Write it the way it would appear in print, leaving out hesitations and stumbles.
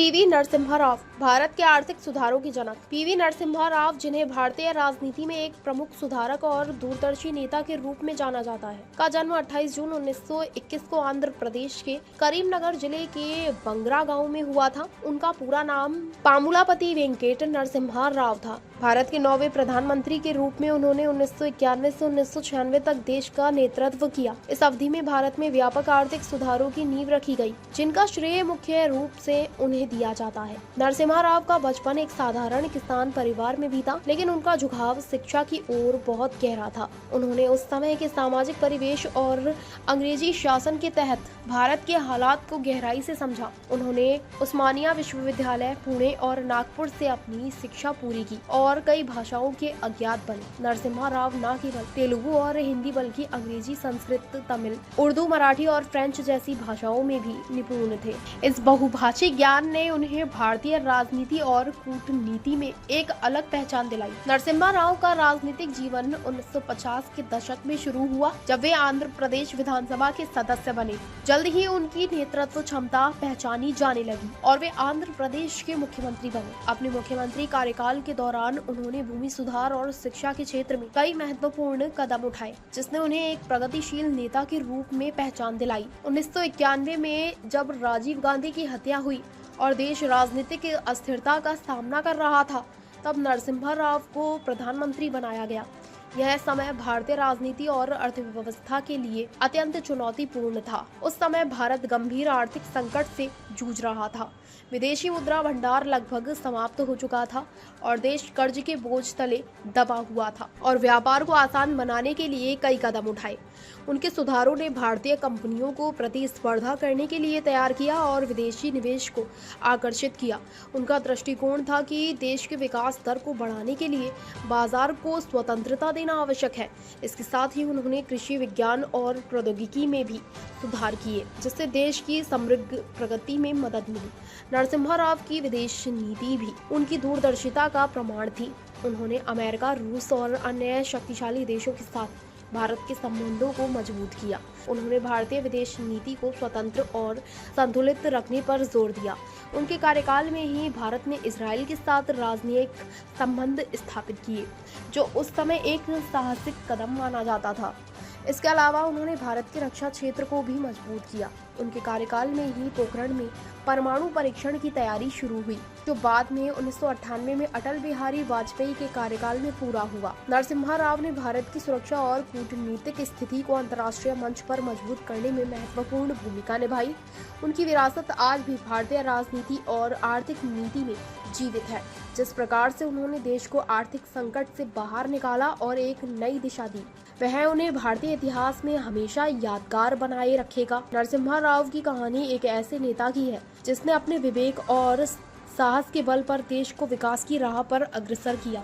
PV Narasimha Rao Bharat के आर्थिक सुधारों के जनक। पीवी नरसिम्हा राव, जिन्हें भारतीय राजनीति में एक प्रमुख सुधारक और दूरदर्शी नेता के रूप में जाना जाता है, का जन्म 28 जून 1921 को आंध्र प्रदेश के करीमनगर जिले के बंगरा गांव में हुआ था। उनका पूरा नाम पामुलापति वेंकट नरसिम्हा राव था। भारत के 9वें प्रधानमंत्री के रूप में उन्होंने 1991 से 1996 तक देश का नेतृत्व किया। इस अवधि में भारत में व्यापक आर्थिक सुधारों की नींव रखी गई, जिनका श्रेय मुख्य रूप से उन्हें दिया जाता है। नरसिम्हा राव का बचपन एक साधारण किसान परिवार में भी था, लेकिन उनका झुकाव शिक्षा की ओर बहुत गहरा था। उन्होंने उस समय के सामाजिक परिवेश और अंग्रेजी शासन के तहत भारत के हालात को गहराई से समझा। उन्होंने उस्मानिया विश्वविद्यालय, पुणे और नागपुर से अपनी शिक्षा पूरी की और कई भाषाओं के अज्ञात बने। नरसिम्हा राव न केवल तेलुगु और हिंदी बल्कि अंग्रेजी, संस्कृत, तमिल, उर्दू, मराठी और फ्रेंच जैसी भाषाओं में भी निपुण थे। इस बहुभाषी ज्ञान ने उन्हें भारतीय राजनीति और कूटनीति में एक अलग पहचान दिलाई। नरसिम्हा राव का राजनीतिक जीवन 1950 के दशक में शुरू हुआ, जब वे आंध्र प्रदेश विधानसभा के सदस्य बने। जल्द ही उनकी नेतृत्व क्षमता पहचानी जाने लगी और वे आंध्र प्रदेश के मुख्यमंत्री बने। अपने मुख्यमंत्री कार्यकाल के दौरान उन्होंने भूमि सुधार और शिक्षा के क्षेत्र में कई महत्वपूर्ण कदम उठाए, जिसने उन्हें एक प्रगतिशील नेता के रूप में पहचान दिलाई। 1991 में जब राजीव गांधी की हत्या हुई और देश राजनीतिक अस्थिरता का सामना कर रहा था, तब नरसिम्हा राव को प्रधानमंत्री बनाया गया। यह समय भारतीय राजनीति और अर्थव्यवस्था के लिए अत्यंत चुनौतीपूर्ण था। उस समय भारत गंभीर आर्थिक संकट से जूझ रहा था। विदेशी मुद्रा भंडार लगभग समाप्त हो चुका था और देश कर्ज के बोझ तले दबा हुआ था और व्यापार को आसान बनाने के लिए कई कदम उठाए। उनके सुधारों ने भारतीय कंपनियों को प्रतिस्पर्धा करने के लिए तैयार किया और विदेशी निवेश को आकर्षित किया। उनका दृष्टिकोण था कि देश के विकास दर को बढ़ाने के लिए बाजार को स्वतंत्रता देना आवश्यक है। इसके साथ ही उन्होंने कृषि विज्ञान और प्रौद्योगिकी में भी सुधार किए, जिससे देश की समृद्ध प्रगति में मदद मिली। नरसिम्हा राव की विदेश नीति भी उनकी दूरदर्शिता का प्रमाण थी। उन्होंने अमेरिका, रूस और अन्य शक्तिशाली देशों के साथ भारत के संबंधों को मजबूत किया। उन्होंने भारतीय विदेश नीति को स्वतंत्र और संतुलित रखने पर जोर दिया। उनके कार्यकाल में ही भारत ने इजराइल के साथ राजनयिक संबंध स्थापित किए, जो उस समय एक साहसिक कदम माना जाता था। इसके अलावा उन्होंने भारत के रक्षा क्षेत्र को भी मजबूत किया। उनके कार्यकाल में ही पोखरण में परमाणु परीक्षण की तैयारी शुरू हुई, जो बाद में 1998 में अटल बिहारी वाजपेयी के कार्यकाल में पूरा हुआ। नरसिम्हा राव ने भारत की सुरक्षा और कूटनीतिक स्थिति को अंतर्राष्ट्रीय मंच पर मजबूत करने में महत्वपूर्ण भूमिका निभाई। उनकी विरासत आज भी भारतीय राजनीति और आर्थिक नीति में जीवित है। जिस प्रकार से उन्होंने देश को आर्थिक संकट से बाहर निकाला और एक नई दिशा दी, वह उन्हें भारतीय इतिहास में हमेशा यादगार बनाए रखेगा। नरसिम्हा राव की कहानी एक ऐसे नेता की है जिसने अपने विवेक और साहस के बल पर देश को विकास की राह पर अग्रसर किया।